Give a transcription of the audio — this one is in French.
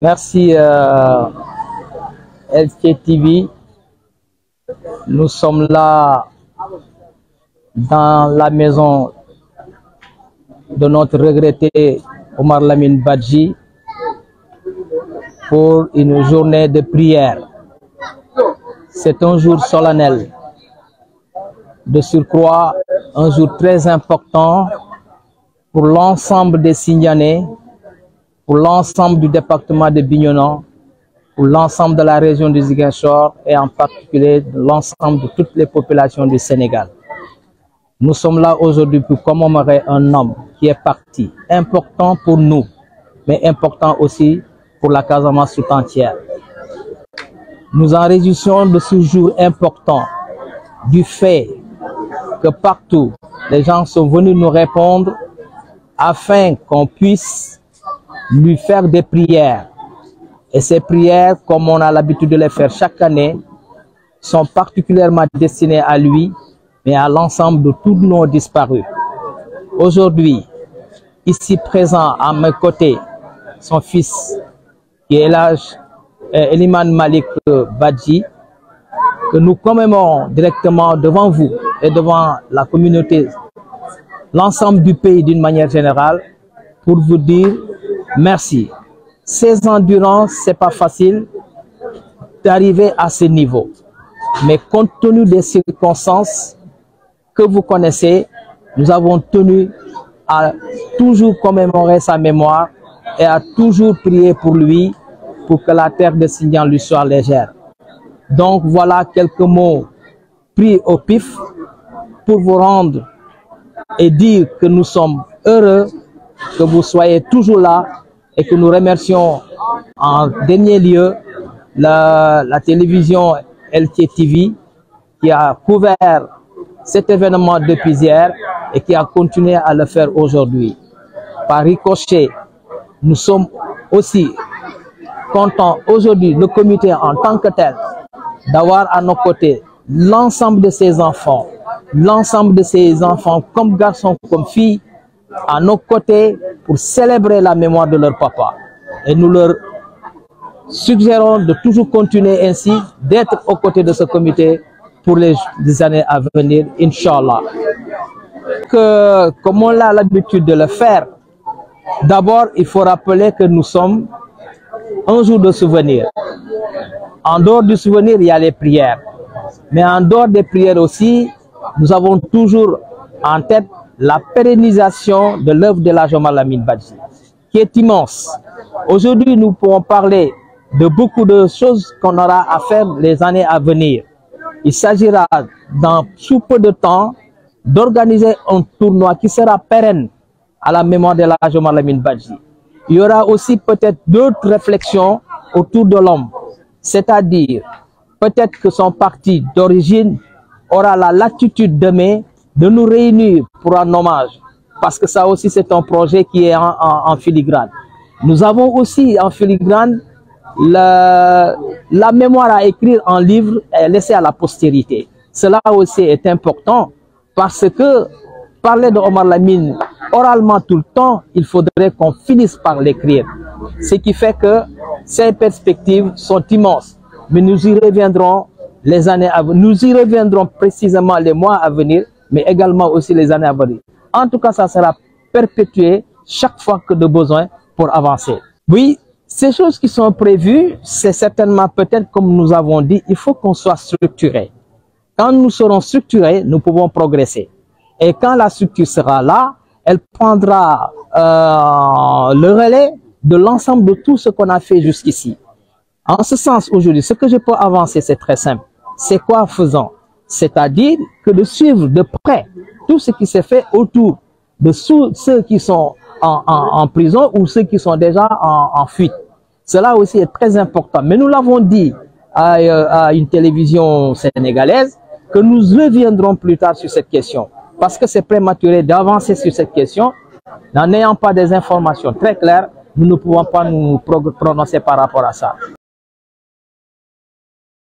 Merci LTTV. Nous sommes là dans la maison de notre regretté Omar Lamine Badji pour une journée de prière. C'est un jour solennel, de surcroît un jour très important pour l'ensemble des Sindianais, pour l'ensemble du département de Bignona, pour l'ensemble de la région de Ziguinchor et en particulier l'ensemble de toutes les populations du Sénégal. Nous sommes là aujourd'hui pour commémorer un homme qui est parti, important pour nous, mais important aussi pour la Casamance tout entière. Nous en réjouissons de ce jour important du fait que partout, les gens sont venus nous répondre afin qu'on puisse lui faire des prières. Et ces prières, comme on a l'habitude de les faire chaque année, sont particulièrement destinées à lui, mais à l'ensemble de tous nos disparus. Aujourd'hui, ici présent à mes côtés, son fils, qui est l'âge Eliman Malik Badji, que nous commémorons directement devant vous et devant la communauté, l'ensemble du pays d'une manière générale, pour vous dire merci. 16 ans durant, c'est pas facile d'arriver à ce niveau. Mais compte tenu des circonstances que vous connaissez, nous avons tenu à toujours commémorer sa mémoire et à toujours prier pour lui, pour que la terre de Sindian lui soit légère. Donc voilà quelques mots pris au pif pour vous rendre et dire que nous sommes heureux que vous soyez toujours là et que nous remercions en dernier lieu la télévision LTTV qui a couvert cet événement depuis hier et qui a continué à le faire aujourd'hui. Par ricochet, nous sommes aussi contents aujourd'hui, le comité en tant que tel, d'avoir à nos côtés l'ensemble de ces enfants, comme garçons, comme filles, à nos côtés pour célébrer la mémoire de leur papa. Et nous leur suggérons de toujours continuer ainsi, d'être aux côtés de ce comité pour les années à venir, Inch'Allah. Comme on a l'habitude de le faire, d'abord, il faut rappeler que nous sommes un jour de souvenir. En dehors du souvenir, il y a les prières. Mais en dehors des prières aussi, nous avons toujours en tête la pérennisation de l'œuvre de l'âge Omar Lamine Badji, qui est immense. Aujourd'hui, nous pourrons parler de beaucoup de choses qu'on aura à faire les années à venir. Il s'agira dans sous peu de temps d'organiser un tournoi qui sera pérenne à la mémoire de l'âge Omar Lamine Badji. Il y aura aussi peut-être d'autres réflexions autour de l'homme, c'est-à-dire peut-être que son parti d'origine aura la latitude demain de nous réunir pour un hommage, parce que ça aussi c'est un projet qui est en filigrane. Nous avons aussi en filigrane la mémoire à écrire en livre et laisser à la postérité. Cela aussi est important parce que parler de Omar Lamine oralement tout le temps, il faudrait qu'on finisse par l'écrire. Ce qui fait que ces perspectives sont immenses. Mais nous y reviendrons les années à venir. Nous y reviendrons précisément les mois à venir, mais également aussi les années à venir. En tout cas, ça sera perpétué chaque fois que de besoin pour avancer. Oui, ces choses qui sont prévues, c'est certainement peut-être comme nous avons dit, il faut qu'on soit structuré. Quand nous serons structurés, nous pouvons progresser. Et quand la structure sera là, elle prendra le relais de l'ensemble de tout ce qu'on a fait jusqu'ici. En ce sens, aujourd'hui, ce que je peux avancer, c'est très simple. C'est quoi faisons? C'est-à-dire que de suivre de près tout ce qui s'est fait autour de ceux qui sont en prison ou ceux qui sont déjà en fuite. Cela aussi est très important. Mais nous l'avons dit à une télévision sénégalaise que nous reviendrons plus tard sur cette question. Parce que c'est prématuré d'avancer sur cette question. N'en ayant pas des informations très claires, nous ne pouvons pas nous prononcer par rapport à ça.